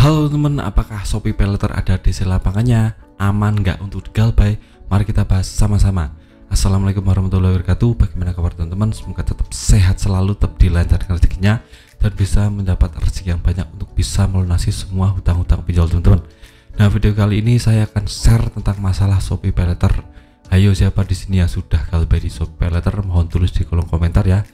Halo teman, apakah Shopee Paylater ada DC lapangannya? Aman nggak untuk digalbay? Mari kita bahas sama-sama. Assalamualaikum warahmatullahi wabarakatuh. Bagaimana kabar teman-teman? Semoga tetap sehat selalu, tetap dilancarkan rezekinya, dan bisa mendapat rezeki yang banyak untuk bisa melunasi semua hutang-hutang pinjol teman-teman. Nah, video kali ini saya akan share tentang masalah Shopee Paylater. Ayo, siapa di sini yang sudah galbay di Shopee Paylater? Mohon tulis di kolom komentar ya.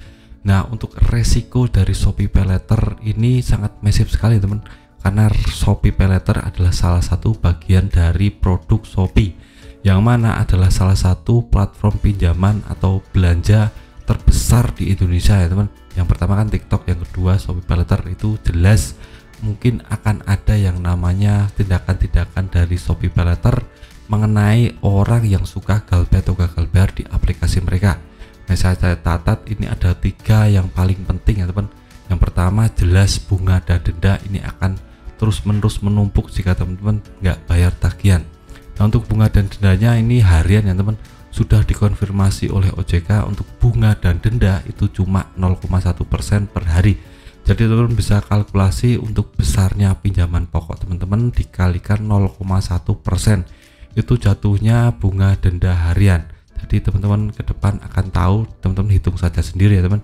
Nah, untuk resiko dari Shopee Paylater ini sangat masif sekali teman, karena Shopee Paylater adalah salah satu bagian dari produk Shopee, yang mana adalah salah satu platform pinjaman atau belanja terbesar di Indonesia ya teman. Yang pertama kan TikTok, yang kedua Shopee Paylater. Itu jelas mungkin akan ada yang namanya tindakan-tindakan dari Shopee Paylater mengenai orang yang suka galbay atau gagal bayar di aplikasi mereka. Nah, saya catat ini ada 3 yang paling penting ya teman. Yang pertama jelas bunga dan denda ini akan terus-menerus menumpuk jika teman-teman nggak bayar tagihan. Nah, untuk bunga dan dendanya ini harian ya teman, sudah dikonfirmasi oleh OJK. Untuk bunga dan denda itu cuma 0,1% per hari. Jadi teman-teman bisa kalkulasi untuk besarnya pinjaman pokok teman-teman dikalikan 0,1%, itu jatuhnya bunga denda harian. Jadi teman-teman ke depan akan tahu, teman-teman hitung saja sendiri ya teman.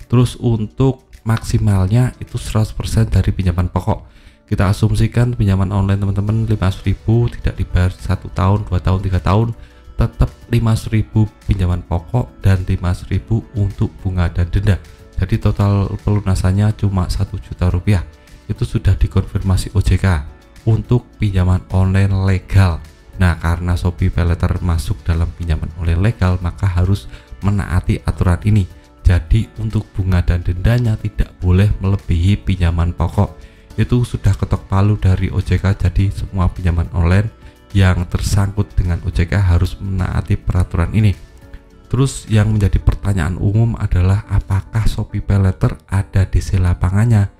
Terus untuk maksimalnya itu 100% dari pinjaman pokok. Kita asumsikan pinjaman online teman-teman 500.000 tidak dibayar 1 tahun, 2 tahun, 3 tahun, tetap 500.000 pinjaman pokok dan 500.000 untuk bunga dan denda. Jadi total pelunasannya cuma 1 juta rupiah. Itu sudah dikonfirmasi OJK untuk pinjaman online legal. Nah, karena Shopee Paylater masuk dalam pinjaman online legal, maka harus menaati aturan ini. Jadi untuk bunga dan dendanya tidak boleh melebihi pinjaman pokok. Itu sudah ketok palu dari OJK. Jadi semua pinjaman online yang tersangkut dengan OJK harus menaati peraturan ini. Terus yang menjadi pertanyaan umum adalah apakah Shopee Paylater ada DC lapangannya?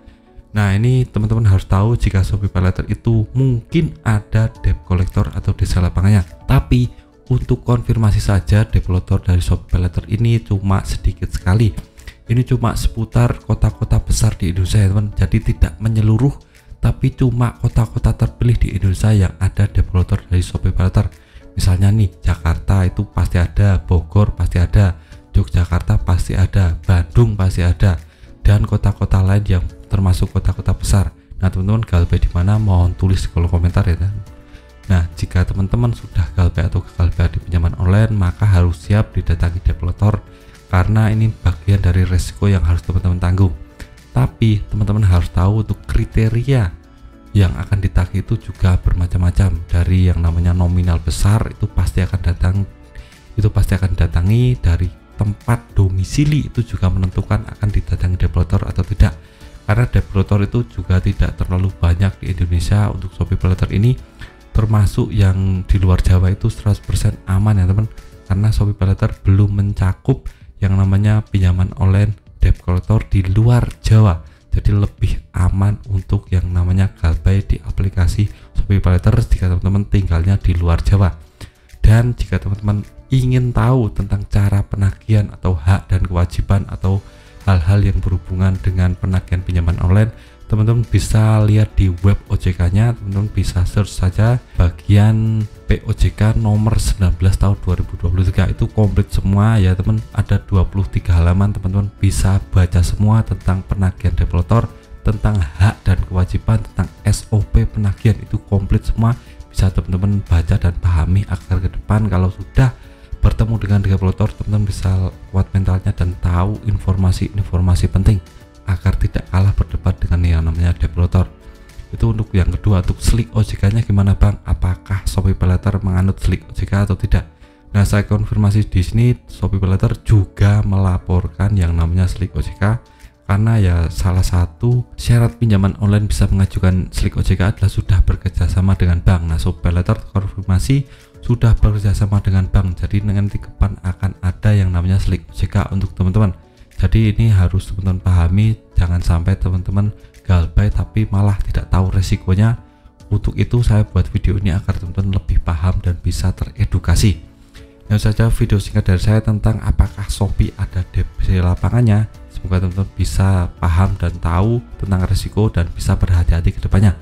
Nah, ini teman-teman harus tahu jika Shopee Paylater itu mungkin ada debt collector atau DC lapangannya. Tapi untuk konfirmasi saja, debt collector dari Shopee Paylater ini cuma sedikit sekali. Ini cuma seputar kota-kota besar di Indonesia ya teman. Jadi tidak menyeluruh, tapi cuma kota-kota terpilih di Indonesia yang ada debt collector dari Shopee Paylater. Misalnya nih, Jakarta itu pasti ada, Bogor pasti ada, Yogyakarta pasti ada, Bandung pasti ada, dan kota-kota lain yang termasuk kota-kota besar. Nah, teman-teman galbay di mana? Mohon tulis di kolom komentar ya teman. Nah, jika teman-teman sudah galbay atau gagal bayar di pinjaman online, maka harus siap didatangi debt collector, karena ini bagian dari resiko yang harus teman-teman tanggung. Tapi teman-teman harus tahu untuk kriteria yang akan ditagih itu juga bermacam-macam. Dari yang namanya nominal besar itu pasti akan datangi dari tempat domisili, itu juga menentukan akan didatangi debt collector atau tidak. Karena debt collector itu juga tidak terlalu banyak di Indonesia. Untuk Shopee Paylater ini termasuk yang di luar Jawa itu 100% aman ya teman, karena Shopee Paylater belum mencakup yang namanya pinjaman online debt collector di luar Jawa. Jadi lebih aman untuk yang namanya galbay di aplikasi Shopee Paylater jika teman-teman tinggalnya di luar Jawa. Dan jika teman-teman ingin tahu tentang cara penagihan atau hak dan kewajiban atau hal-hal yang berhubungan dengan penagihan pinjaman online, teman-teman bisa lihat di web OJK-nya. Teman-teman bisa search saja bagian POJK nomor 19 tahun 2023. Itu komplit semua ya teman, ada 23 halaman. Teman-teman bisa baca semua tentang penagihan debt collector, tentang hak dan kewajiban, tentang SOP penagihan. Itu komplit semua, bisa teman-teman baca dan pahami agar ke depan kalau sudah bertemu dengan debt collector, teman-teman bisa kuat mentalnya dan tahu informasi-informasi penting agar tidak kalah berdebat dengan yang namanya debt collector. Itu untuk yang kedua. Untuk slik OJK-nya gimana bang? Apakah Shopee Paylater menganut slik OJK atau tidak? Nah, saya konfirmasi di sini, Shopee Paylater juga melaporkan yang namanya slik OJK, karena ya salah satu syarat pinjaman online bisa mengajukan slik OJK adalah sudah bekerjasama dengan bank. Nah, Shopee Paylater konfirmasi sudah bekerjasama dengan bank. Jadi nanti ke depan akan ada yang namanya slik OJK untuk teman-teman. Jadi ini harus teman-teman pahami, jangan sampai teman-teman galbay tapi malah tidak tahu resikonya. Untuk itu saya buat video ini agar teman-teman lebih paham dan bisa teredukasi. Yang saja video singkat dari saya tentang apakah Shopee ada DC lapangannya. Semoga teman-teman bisa paham dan tahu tentang resiko dan bisa berhati-hati ke depannya.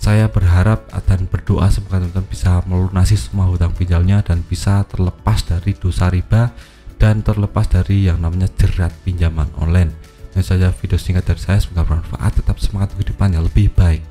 Saya berharap dan berdoa semoga teman-teman bisa melunasi semua hutang pinjamnya dan bisa terlepas dari dosa riba dan terlepas dari yang namanya jerat pinjaman online. Ini saja video singkat dari saya, semoga bermanfaat. Tetap semangat kehidupan yang lebih baik.